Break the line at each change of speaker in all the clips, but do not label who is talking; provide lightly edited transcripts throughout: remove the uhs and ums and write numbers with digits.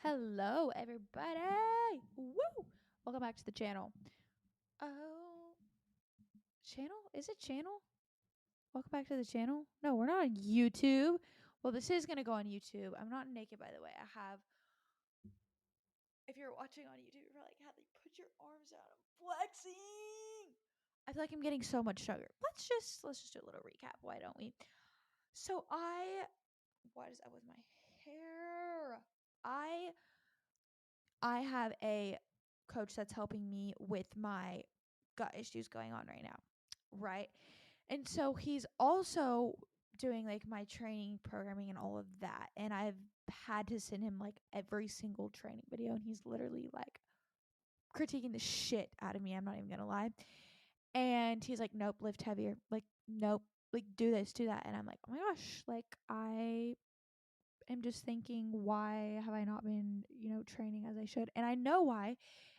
Hello, everybody. Woo! Welcome back to the channel. Oh, channel? Is it channel? Welcome back to the channel. No, we're not on YouTube. Well, this is gonna go on YouTube. I'm not naked, by the way. I have. If you're watching on YouTube, you're like, how they put your arms out? I'm flexing. I feel like I'm getting so much sugar. Let's just do a little recap. Why don't we? So what is up with my hair? I have a coach that's helping me with my gut issues going on right now, right? And so he's also doing like my training programming and all of that. And I've had to send him like every single training video, and he's literally like critiquing the shit out of me. I'm not even gonna lie. And he's like, nope, lift heavier. Like, nope, like do this, do that. And I'm like, oh my gosh, like I am just thinking, why have I not been, training as I should? And I know why.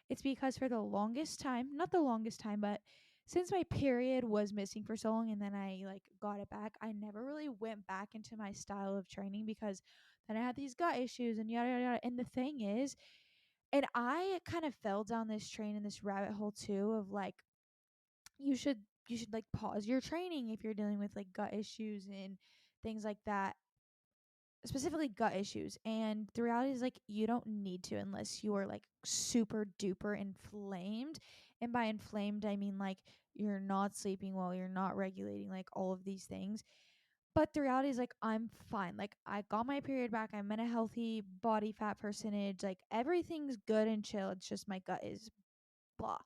It's because for the longest time, not the longest time, but since my period was missing for so long and then I like got it back, I never really went back into my style of training because then I had these gut issues and yada yada yada. And the thing is, and I kind of fell down this train and this rabbit hole too of like you should like pause your training if you're dealing with like gut issues and things like that, specifically gut issues. And the reality is like you don't need to unless you are like super duper inflamed. And by inflamed I mean like you're not sleeping well, you're not regulating, like all of these things. But the reality is like I'm fine. Like I got my period back. I'm in a healthy body fat percentage. Like everything's good and chill. It's just my gut is blah.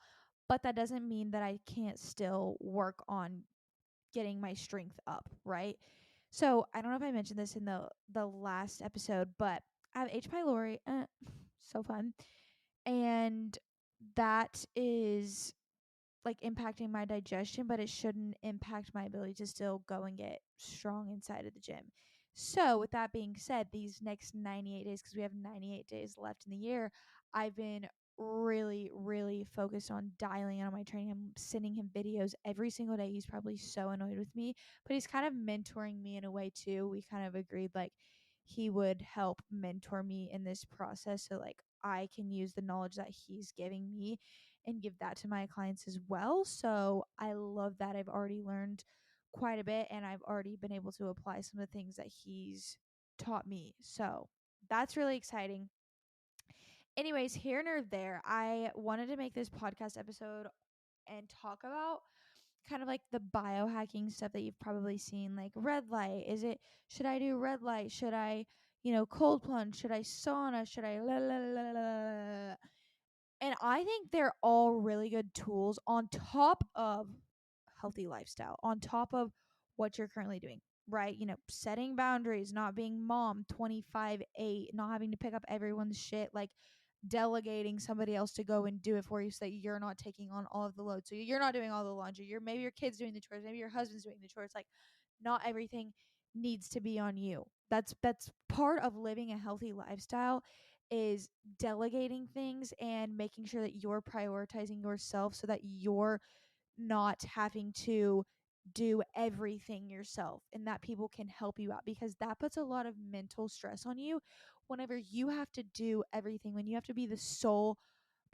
But that doesn't mean that I can't still work on getting my strength up, right? So I don't know if I mentioned this in the last episode, but I have H. pylori, so fun, and that is like impacting my digestion, but it shouldn't impact my ability to still go and get strong inside of the gym. So, with that being said, these next 98 days, because we have 98 days left in the year, I've been really, really focused on dialing in on my training. I'm sending him videos every single day. He's probably so annoyed with me, but he's kind of mentoring me in a way too. We kind of agreed like he would help mentor me in this process so like I can use the knowledge that he's giving me and give that to my clients as well. So I love that. I've already learned quite a bit and I've already been able to apply some of the things that he's taught me. So that's really exciting. Anyways, here nor there, I wanted to make this podcast episode and talk about kind of like the biohacking stuff that you've probably seen, like red light. Should I do red light? Should I, cold plunge? Should I sauna? Should I la la la la la? And I think they're all really good tools on top of healthy lifestyle, on top of what you're currently doing, right? Setting boundaries, not being mom 25/8, not having to pick up everyone's shit, like delegating somebody else to go and do it for you so that you're not taking on all of the load. So you're not doing all the laundry. Maybe your kid's doing the chores, maybe your husband's doing the chores. Like not everything needs to be on you. That's part of living a healthy lifestyle is delegating things and making sure that you're prioritizing yourself so that you're not having to do everything yourself and that people can help you out, because that puts a lot of mental stress on you whenever you have to do everything, when you have to be the sole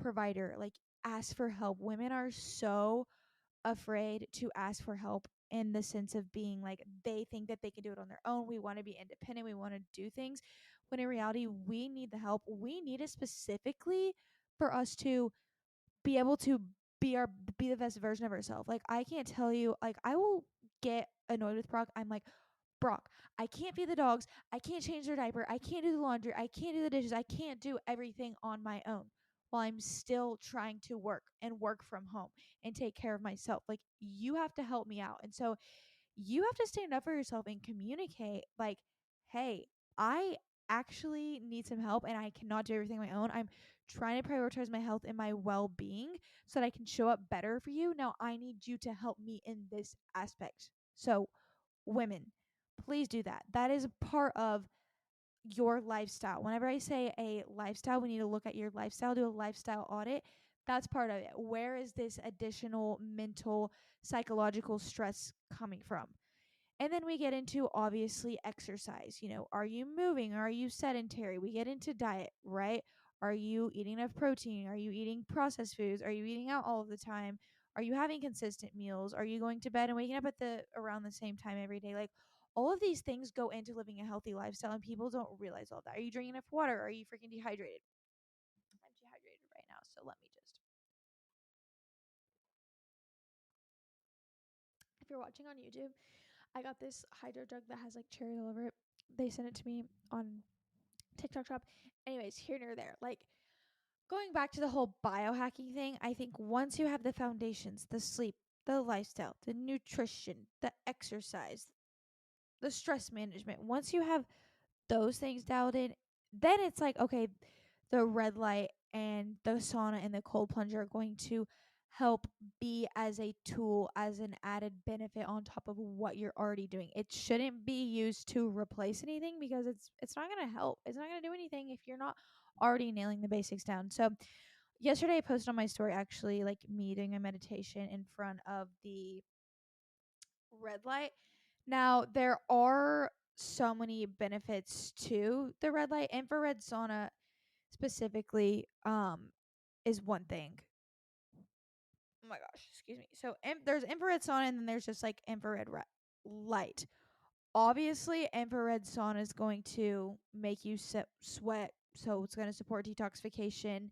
provider. Like ask for help. Women are so afraid to ask for help in the sense of being like they think that they can do it on their own. We want to be independent. We want to do things when in reality we need the help. We need it specifically for us to be able to be the best version of ourselves. Like I can't tell you, like I will get annoyed with Brock. I'm like, Brock, I can't feed the dogs. I can't change their diaper. I can't do the laundry. I can't do the dishes. I can't do everything on my own while I'm still trying to work and work from home and take care of myself. Like, you have to help me out. And so you have to stand up for yourself and communicate, like, hey, I actually need some help and I cannot do everything on my own. I'm trying to prioritize my health and my well being so that I can show up better for you. Now, I need you to help me in this aspect. So, women, please do that. That is a part of your lifestyle. Whenever I say a lifestyle, we need to look at your lifestyle, do a lifestyle audit. That's part of it. Where is this additional mental, psychological stress coming from? And then we get into obviously exercise. Are you moving? Are you sedentary? We get into diet, right? Are you eating enough protein? Are you eating processed foods? Are you eating out all of the time? Are you having consistent meals? Are you going to bed and waking up at the around the same time every day? Like, all of these things go into living a healthy lifestyle, and people don't realize all that. Are you drinking enough water? Are you freaking dehydrated? I'm dehydrated right now, so let me just. If you're watching on YouTube, I got this hydro jug that has like cherry all over it. They sent it to me on TikTok shop. Anyways, here nor there. Like, going back to the whole biohacking thing, I think once you have the foundations, the sleep, the lifestyle, the nutrition, the exercise, the stress management, once you have those things dialed in, then it's like, okay, the red light and the sauna and the cold plunge are going to help be as a tool, as an added benefit on top of what you're already doing. It shouldn't be used to replace anything, because it's not going to help. It's not going to do anything if you're not already nailing the basics down. So yesterday I posted on my story, actually, like me doing a meditation in front of the red light. Now, there are so many benefits to the red light. Infrared sauna specifically is one thing. Oh my gosh, excuse me. So there's infrared sauna, and then there's just like infrared light. Obviously, infrared sauna is going to make you sweat, so it's going to support detoxification.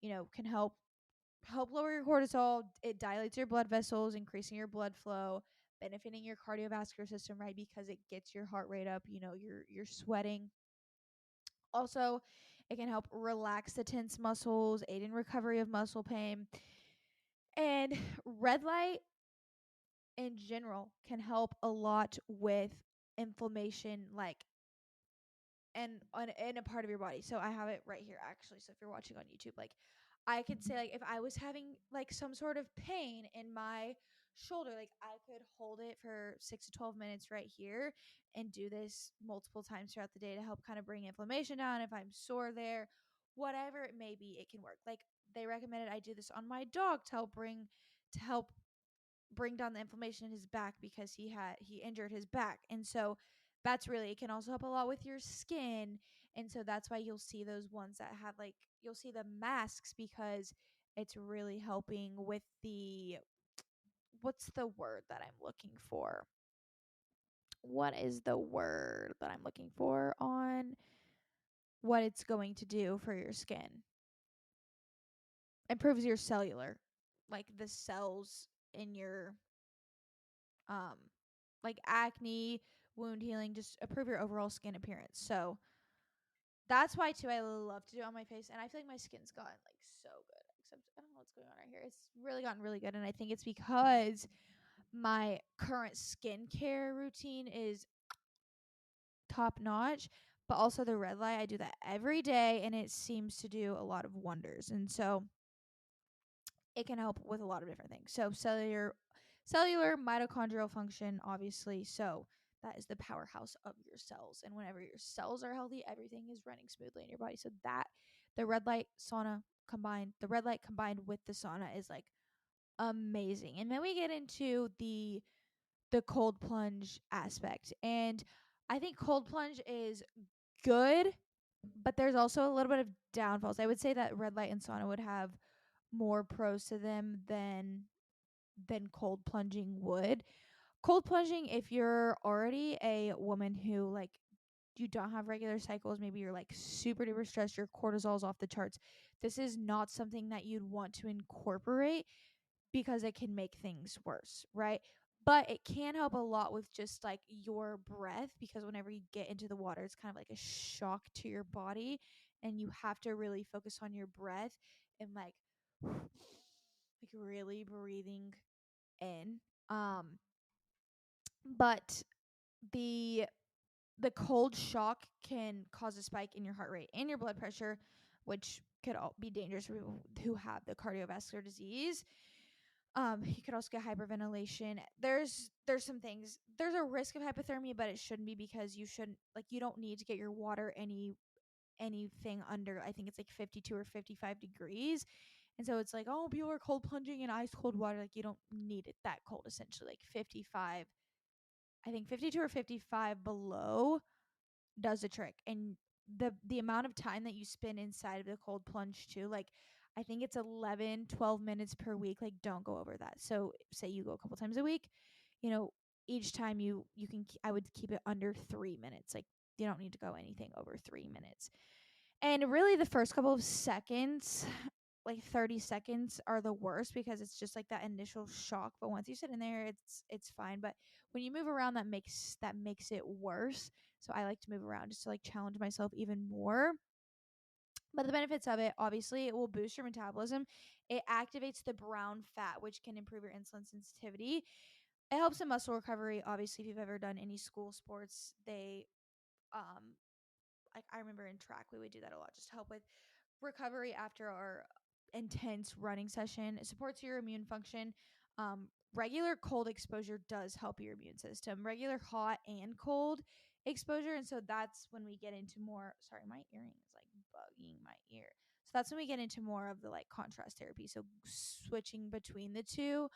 Can help lower your cortisol. It dilates your blood vessels, increasing your blood flow, benefiting your cardiovascular system, right? Because it gets your heart rate up. You're sweating. Also, it can help relax the tense muscles, aid in recovery of muscle pain. And red light in general can help a lot with inflammation, like, and in a part of your body. So I have it right here, actually. So if you're watching on YouTube, like, I could say, like, if I was having like some sort of pain in my shoulder, like, I could hold it for 6 to 12 minutes right here and do this multiple times throughout the day to help kind of bring inflammation down. If I'm sore there, whatever it may be, it can work. Like, they recommended I do this on my dog to help bring down the inflammation in his back, because he injured his back. And so that's really, it can also help a lot with your skin. And so that's why you'll see those ones that have, like, you'll see the masks, because it's really helping with the, what's the word that I'm looking for? What is the word that I'm looking for on what it's going to do for your skin? Improves your cellular, like the cells in your um like acne, wound healing, just improve your overall skin appearance. So that's why too I love to do it on my face, and I feel like my skin's gotten like so good. Except I don't know what's going on right here. It's really gotten really good, and I think it's because my current skincare routine is top notch. But also the red light, I do that every day, and it seems to do a lot of wonders. And so it can help with a lot of different things. So cellular mitochondrial function, obviously. So that is the powerhouse of your cells. And whenever your cells are healthy, everything is running smoothly in your body. So that the red light combined with the sauna is like amazing. And then we get into the cold plunge aspect. And I think cold plunge is good, but there's also a little bit of downfalls. I would say that red light and sauna would have more pros to them than cold plunging would. Cold plunging, if you're already a woman who, like, you don't have regular cycles, maybe you're like super duper stressed, your cortisol's off the charts, this is not something that you'd want to incorporate, because it can make things worse, right? But it can help a lot with just like your breath, because whenever you get into the water, it's kind of like a shock to your body, and you have to really focus on your breath and like really breathing in. But the the cold shock can cause a spike in your heart rate and your blood pressure, which could all be dangerous for people who have the cardiovascular disease. You could also get hyperventilation. There's some things. There's a risk of hypothermia, but it shouldn't be, because you don't need to get your water anything under, I think it's like 52 or 55 degrees. And so it's like, oh, people are cold plunging in ice cold water. Like, you don't need it that cold, essentially. Like 55 I think 52 or 55 below does the trick. And the amount of time that you spend inside of the cold plunge too, like I think it's 11, 12 minutes per week. Like don't go over that. So say you go a couple times a week, you know, each time you can I would keep it under 3 minutes. Like you don't need to go anything over 3 minutes. And really the first couple of seconds, like 30 seconds are the worst because it's just like that initial shock, but once you sit in there it's fine. But when you move around that makes it worse. So I like to move around just to like challenge myself even more. But the benefits of it, obviously, it will boost your metabolism. It activates the brown fat, which can improve your insulin sensitivity. It helps in muscle recovery. Obviously, if you've ever done any school sports, they like I remember in track we would do that a lot just to help with recovery after our intense running session. It supports your immune function. Regular cold exposure does help your immune system. Regular hot and cold exposure, and so that's when we get into more. Sorry, my earring is like bugging my ear. So that's when we get into more of the like contrast therapy. So switching between the two,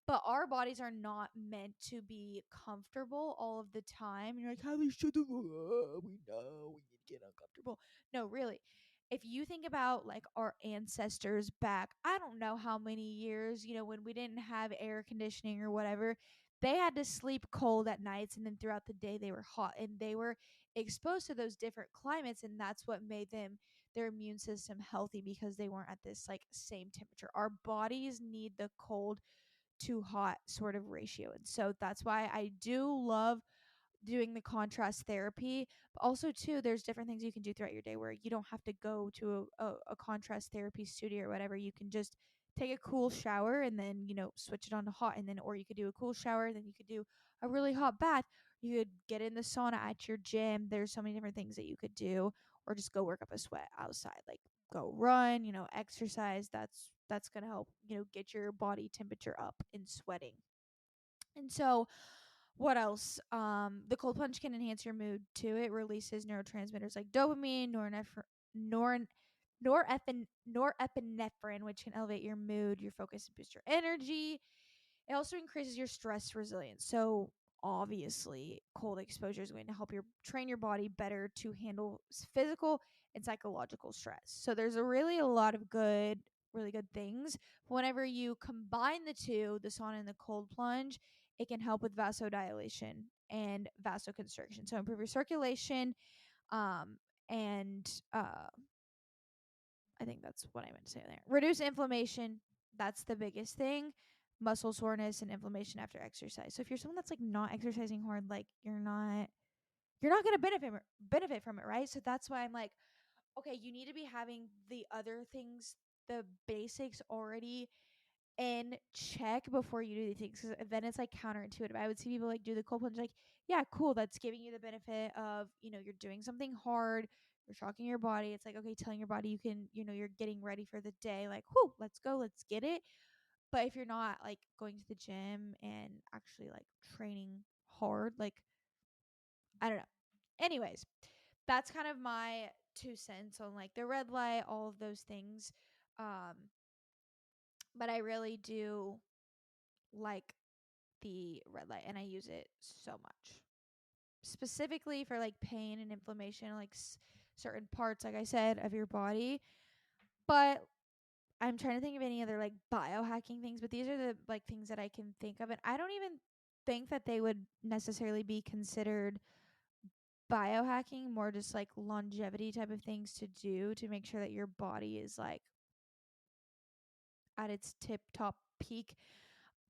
but our bodies are not meant to be comfortable all of the time. And you're like, how we should we know we need to get uncomfortable. No, really. If you think about like our ancestors back, I don't know how many years, when we didn't have air conditioning or whatever, they had to sleep cold at nights and then throughout the day they were hot and they were exposed to those different climates, and that's what made their immune system healthy because they weren't at this like same temperature. Our bodies need the cold to hot sort of ratio. And so that's why I do love doing the contrast therapy. But also, too, there's different things you can do throughout your day where you don't have to go to a contrast therapy studio or whatever. You can just take a cool shower and then, switch it on to hot. And then, or you could do a cool shower, then you could do a really hot bath. You could get in the sauna at your gym. There's so many different things that you could do, or just go work up a sweat outside. Like go run, exercise. That's going to help, get your body temperature up in sweating. And so what else? The cold plunge can enhance your mood too. It releases neurotransmitters like dopamine, norepinephrine, norepinephrine, which can elevate your mood, your focus, and boost your energy. It also increases your stress resilience. So obviously, cold exposure is going to help train your body better to handle physical and psychological stress. So there's a lot of really good things. Whenever you combine the two, the sauna and the cold plunge, it can help with vasodilation and vasoconstriction. So improve your circulation, um, and I think that's what I meant to say there. Reduce inflammation. That's the biggest thing. Muscle soreness and inflammation after exercise. So if you're someone that's like not exercising hard, like you're not gonna benefit from it, right? So that's why I'm like, okay, you need to be having the other things, the basics already in check before you do these things. 'Cause then it's like counterintuitive. I would see people like do the cold plunge, like, yeah, cool, that's giving you the benefit of, you're doing something hard, you're shocking your body. It's like, okay, telling your body you can, you're getting ready for the day, like, whoo, let's go, let's get it. But if you're not like going to the gym and actually like training hard, like, I don't know. Anyways, that's kind of my 2 cents on like the red light, all of those things. Um, but I really do like the red light and I use it so much. Specifically for like pain and inflammation, like certain parts, like I said, of your body. But I'm trying to think of any other like biohacking things, but these are the like things that I can think of. And I don't even think that they would necessarily be considered biohacking, more just like longevity type of things to do to make sure that your body is like at its tip top peak.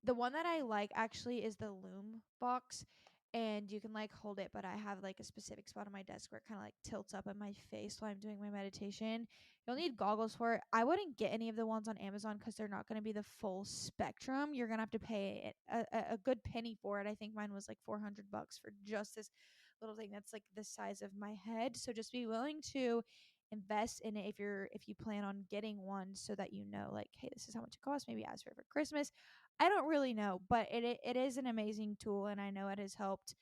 The one that I like actually is the Loom box, and you can like hold it, but I have like a specific spot on my desk where it kind of like tilts up at my face while I'm doing my meditation. You'll need goggles for it. I wouldn't get any of the ones on Amazon because they're not going to be the full spectrum. You're going to have to pay a good penny for it. I think mine was like $400 for just this little thing that's like the size of my head. So just be willing to invest in it if you plan on getting one, so that like, hey, this is how much it costs. Maybe ask for it for Christmas. I don't really know, but it is an amazing tool, and I know it has helped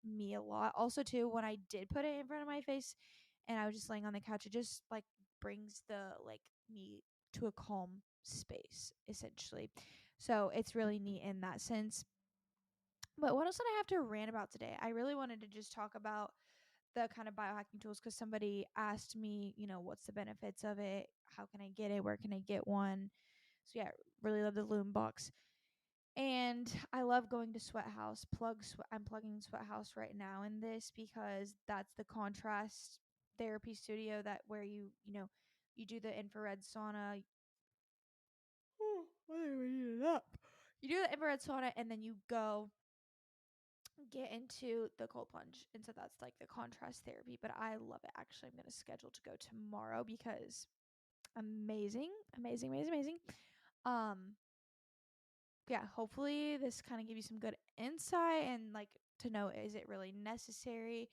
me a lot. Also, too, when I did put it in front of my face, and I was just laying on the couch, it just like brings the like me to a calm space, essentially. So it's really neat in that sense. But what else did I have to rant about today? I really wanted to just talk about the kind of biohacking tools because somebody asked me, what's the benefits of it? How can I get it? Where can I get one? So yeah, really love the Loom box. And I love going to Sweat House. I'm plugging Sweat House right now in this because that's the contrast therapy studio that where you do the infrared sauna. Oh, why are we doing it up? You do the infrared sauna and then you go get into the cold plunge. And so that's like the contrast therapy. But I love it. Actually, I'm gonna schedule to go tomorrow because amazing, amazing, amazing, amazing. Um yeah, hopefully this kind of give you some good insight and like to know, is it really necessary?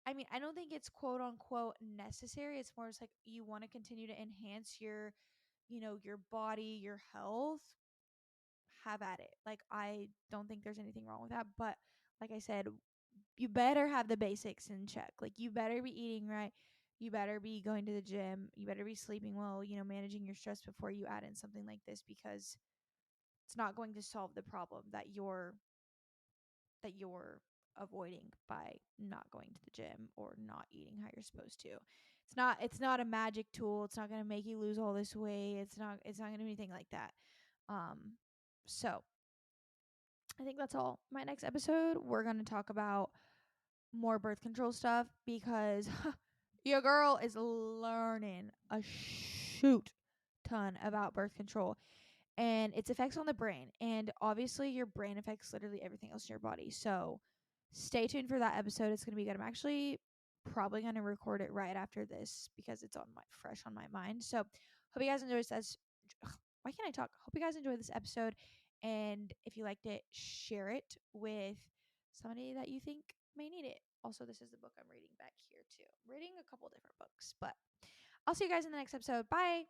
I mean, I don't think it's quote unquote necessary. It's more just like you want to continue to enhance your body, your health, have at it. Like I don't think there's anything wrong with that, but like I said, you better have the basics in check. Like you better be eating right. You better be going to the gym. You better be sleeping well, managing your stress before you add in something like this because it's not going to solve the problem that you're avoiding by not going to the gym or not eating how you're supposed to. It's not a magic tool. It's not going to make you lose all this weight. It's not going to do anything like that. So I think that's all. My next episode, we're going to talk about more birth control stuff because your girl is learning a shoot ton about birth control and its effects on the brain. And obviously, your brain affects literally everything else in your body. So stay tuned for that episode. It's going to be good. I'm actually probably going to record it right after this because it's fresh on my mind. So hope you guys enjoy this. Why can't I talk? Hope you guys enjoyed this episode. And if you liked it, share it with somebody that you think may need it. Also, this is the book I'm reading back here too. I'm reading a couple different books, but I'll see you guys in the next episode. Bye.